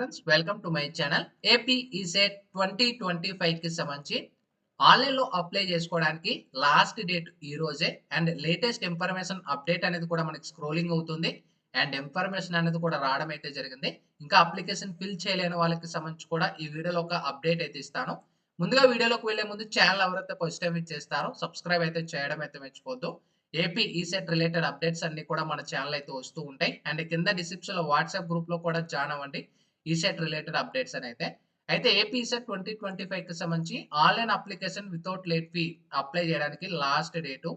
Friends, welcome to my channel. AP ECET 2025 కి సంబంధించి ఆన్లైన్లో అప్లై చేసుకోవడానికి లాస్ట్ డేట్ ఈ రోజే. అండ్ లేటెస్ట్ ఇన్ఫర్మేషన్ అప్డేట్ అనేది కూడా మనకి స్క్రోలింగ్ అవుతుంది. అండ్ ఇన్ఫర్మేషన్ అనేది కూడా రావడం అయితే జరిగింది. ఇంకా అప్లికేషన్ ఫిల్ చేయలేని వాళ్ళకి సంబంధించి కూడా ఈ వీడియోలో ఒక అప్డేట్ అయితే ఇస్తాను. ముందుగా వీడియోలోకి వెళ్లే ముందు ఛానల్ ఎవరైతే ఫస్ట్ టైం చేస్తారో సబ్స్క్రైబ్ అయితే చేయడం అయితే మర్చిపోద్దు. ఏపీ ఈసెట్ రిలేటెడ్ అప్డేట్స్ అన్ని కూడా మన ఛానల్ అయితే వస్తూ ఉంటాయి. అండ్ కింద డిస్క్రిప్షన్ లో వాట్సాప్ గ్రూప్ లో కూడా జాయిన్ అవ్వండి ఈసెట్ రిలేటెడ్ అప్డేట్స్ అని అయితే ఏపీ ఈసెట్ 2025 కి సంబంధించి online application without late fee apply చేయడానికి లాస్ట్ డేటు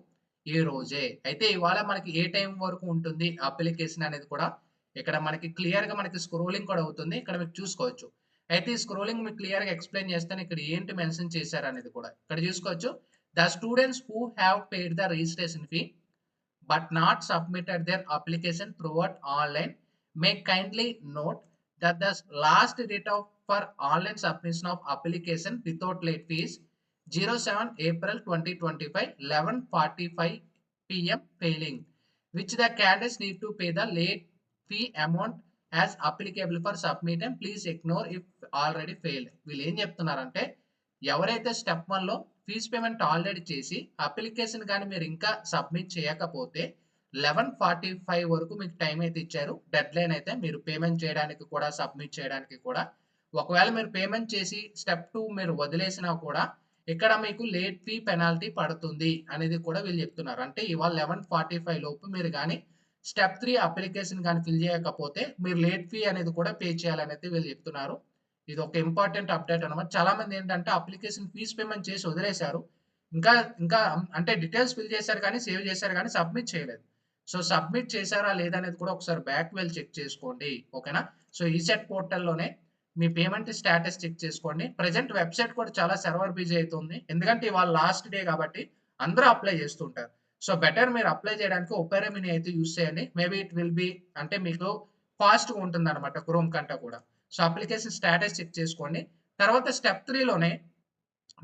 ఈ రోజే. అయితే ఇవాళ మనకి ఏ టైం వరకు ఉంటుంది అప్లికేషన్ అనేది కూడా ఇక్కడ మనకి క్లియర్ గా మనకి స్క్రోలింగ్ కూడా అవుతుంది. ఇక్కడ మీకు చూసుకోవచ్చు. అయితే ఈ స్క్రోలింగ్ మీకు క్లియర్ గా ఎక్స్ప్లెయిన్ చేస్తాను. ఇక్కడ ఏంటి మెన్షన్ చేశారు అనేది కూడా ఇక్కడ చూసుకోవచ్చు. The students who have paid the registration fee but not submitted their application throughout online may kindly note that the last date for online submission of application without late fees 07 April 2025 11:45 p.m. failing, which the candidates need to pay the late fee amount as applicable for submit and please ignore if already failed. వీళ్ళు ఏం చెప్తున్నారంటే ఎవరైతే step 1 లో fees payment already చేసి application కానీ మీరు ఇంకా submit చేయకపోతే 11:45 వరకు మీకు టైం అయితే ఇచ్చారు. డెడ్ లైన్ అయితే మీరు పేమెంట్ చేయడానికి కూడా సబ్మిట్ చేయడానికి కూడా. ఒకవేళ మీరు పేమెంట్ చేసి స్టెప్ 2 మీరు వదిలేసినా కూడా ఇక్కడ మీకు లేట్ ఫీ పెనాల్టీ పడుతుంది అనేది కూడా వీళ్ళు చెప్తున్నారు. అంటే ఇవాళ 11:45 లోపు మీరు కానీ స్టెప్ 3 అప్లికేషన్ కానీ ఫిల్ చేయకపోతే మీరు లేట్ ఫీ అనేది కూడా పే చేయాలనేది వీళ్ళు చెప్తున్నారు. ఇది ఒక ఇంపార్టెంట్ అప్డేట్ అన్నమాట. చాలా మంది ఏంటంటే అప్లికేషన్ ఫీజ్ పేమెంట్ చేసి వదిలేశారు. ఇంకా ఇంకా అంటే డీటెయిల్స్ ఫిల్ చేశారు కానీ సేవ్ చేశారు కానీ సబ్మిట్ చేయలేదు. సో సబ్మిట్ చేశారా లేదా అనేది కూడా ఒకసారి బ్యాక్ వెళ్ళి చెక్ చేసుకోండి. ఓకేనా? సో ఈసెట్ పోర్టల్లోనే మీ పేమెంట్ స్టేటస్ చెక్ చేసుకోండి. ప్రెజెంట్ వెబ్సైట్ కూడా చాలా సర్వర్ బిజీ అవుతుంది. ఎందుకంటే ఇవాళ లాస్ట్ డే కాబట్టి అందరూ అప్లై చేస్తుంటారు. సో బెటర్ మీరు అప్లై చేయడానికి ఒపేరా మినీ అయితే యూస్ చేయండి. మేబీ ఇట్ విల్ బి అంటే మీకు ఫాస్ట్గా ఉంటుంది అనమాట క్రోమ్ కంటే కూడా. సో అప్లికేషన్ స్టేటస్ చెక్ చేసుకోండి. తర్వాత స్టెప్ 3లోనే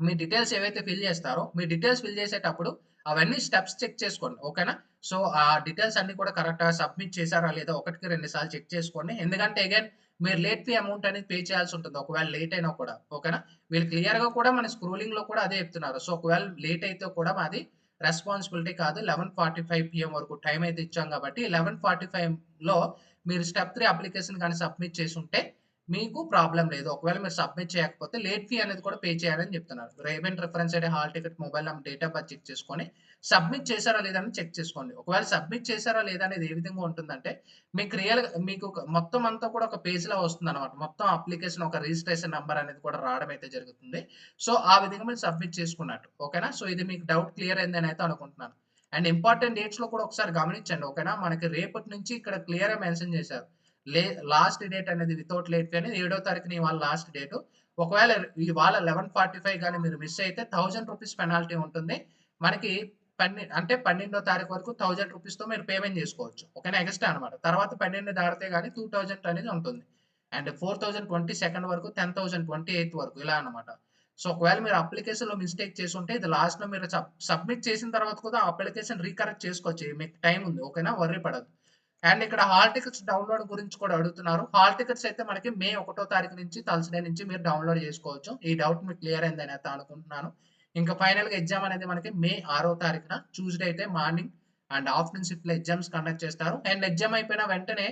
మీ డీటెయిల్స్ ఏవైతే ఫిల్ చేస్తారో మీ డీటెయిల్స్ ఫిల్ చేసేటప్పుడు అవన్నీ స్టెప్స్ చెక్ చేసుకోండి. ఓకేనా? సో ఆ డీటెయిల్స్ అన్ని కూడా కరెక్ట్గా సబ్మిట్ చేశారా లేదా ఒకటికి 2 సార్లు చెక్ చేసుకోండి. ఎందుకంటే అగైన్ మీరు లేట్ ఫీ అమౌంట్ అనేది పే చేయాల్సి ఉంటుంది ఒకవేళ లేట్ అయినా కూడా. ఓకేనా? వీళ్ళు క్లియర్ గా కూడా మన స్క్రోలింగ్ లో కూడా అదే చెప్తున్నారు. సో ఒకవేళ లేట్ అయితే కూడా మాది రెస్పాన్సిబిలిటీ కాదు. 11:45 PM వరకు టైం అయితే ఇచ్చాం కాబట్టి 11:45 లో మీరు స్టెప్ 3 అప్లికేషన్ కానీ సబ్మిట్ చేసి ఉంటే మీకు ప్రాబ్లం లేదు. ఒకవేళ మీరు సబ్మిట్ చేయకపోతే లేట్ ఫీ అనేది కూడా పే చేయాలని చెప్తున్నారు. రేవెంట్ reference ID, hall ticket, mobile number, date of birth check చేసుకొని సబ్మిట్ చేశారా లేదా అని చెక్ చేసుకోండి. ఒకవేళ సబ్మిట్ చేశారా లేదా అనేది ఏ విధంగా ఉంటుందంటే మీకు మీకు మొత్తం అంతా కూడా ఒక పేజ్ లా వస్తుంది అనమాట. మొత్తం అప్లికేషన్ ఒక రిజిస్ట్రేషన్ నెంబర్ అనేది కూడా రావడం అయితే జరుగుతుంది. సో ఆ విధంగా మీరు సబ్మిట్ చేసుకున్నట్టు. ఓకేనా? సో ఇది మీకు డౌట్ క్లియర్ అయిందని అయితే అనుకుంటున్నాను. అండ్ ఇంపార్టెంట్ డేట్స్ లో కూడా ఒకసారి గమనించండి. ఓకేనా? మనకి రేపటి నుంచి ఇక్కడ క్లియర్ గా మెన్షన్ చేశారు. లాస్ట్ డేట్ అనేది వితౌట్ లేట్ ఫీ అనేది 7వ తారీఖున ఇవాళ లాస్ట్ డేట్. ఒకవేళ ఇవాళ 11:45 కానీ మీరు మిస్ అయితే 1000 రూపీస్ పెనాల్టీ ఉంటుంది. మనకి అంటే 12వ తారీఖు వరకు 1000 రూపీస్ తో మీరు పేమెంట్ చేసుకోవచ్చు. ఓకేనా? ఎక్స్ట్రా అనమాట. తర్వాత 12 దాటితే కానీ 2000 అనేది ఉంటుంది. అండ్ 4022 వరకు 10,000 28 వరకు ఇలా అనమాట. సో ఒకవేళ మీరు అప్లికేషన్ లో మిస్టేక్ చేసి ఉంటే ఇది లాస్ట్ లో మీరు సబ్మిట్ చేసిన తర్వాత కూడా అప్లికేషన్ రీకరెక్ట్ చేసుకోవచ్చు. మీకు టైం ఉంది. ఓకేనా? వర్రీ పడదు. అండ్ ఇక్కడ హాల్ టికెట్స్ డౌన్లోడ్ గురించి కూడా అడుగుతున్నారు. హాల్ టికెట్స్ అయితే మనకి మే 1వ తారీఖు నుంచి థర్స్డే నుంచి మీరు డౌన్లోడ్ చేసుకోవచ్చు. ఈ డౌట్ మీకు క్లియర్ అయిందని అయితే అనుకుంటున్నాను. ఇంకా ఫైనల్ గా ఎగ్జామ్ అనేది మనకి మే 6వ తారీఖున ట్యూస్డే అయితే మార్నింగ్ అండ్ ఆఫ్టర్నూన్ షిఫ్ట్ లో ఎగ్జామ్స్ కండక్ట్ చేస్తారు. అండ్ ఎగ్జామ్ అయిపోయిన వెంటనే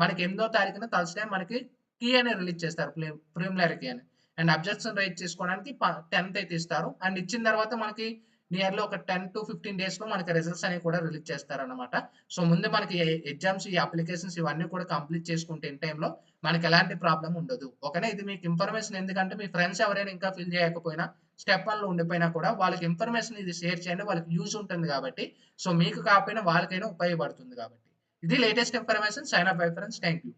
మనకి 8వ తారీఖున థర్స్డే మనకి కీ అని రిలీజ్ చేస్తారు, ప్రిలిమినరీ కీ అని. అండ్ అబ్జెక్షన్ రైట్ చేసుకోవడానికి 10th అయితే ఇస్తారు. అండ్ ఇచ్చిన తర్వాత మనకి నియర్లీ ఒక 10 to 15 డేస్ లో మనకి రిజల్ట్స్ అనేవి కూడా రిలీజ్ చేస్తారన్నమాట. సో ముందు మనకి ఎగ్జామ్స్ ఈ అప్లికేషన్స్ ఇవన్నీ కూడా కంప్లీట్ చేసుకుంటే ఇన్ టైంలో మనకి ఎలాంటి ప్రాబ్లం ఉండదు. ఓకేనా? ఇది మీకు ఇన్ఫర్మేషన్. ఎందుకంటే మీ ఫ్రెండ్స్ ఎవరైనా ఇంకా ఫిల్ చేయకపోయినా స్టెప్ 1 లో ఉండిపోయినా కూడా వాళ్ళకి ఇన్ఫర్మేషన్ ఇది షేర్ చేయండి. వాళ్ళకి యూజ్ ఉంటుంది కాబట్టి. సో మీకు కాకపోయినా వాళ్ళకైనా ఉపయోగపడుతుంది కాబట్టి. ఇది latest information. Sign up bye friends. Thank you.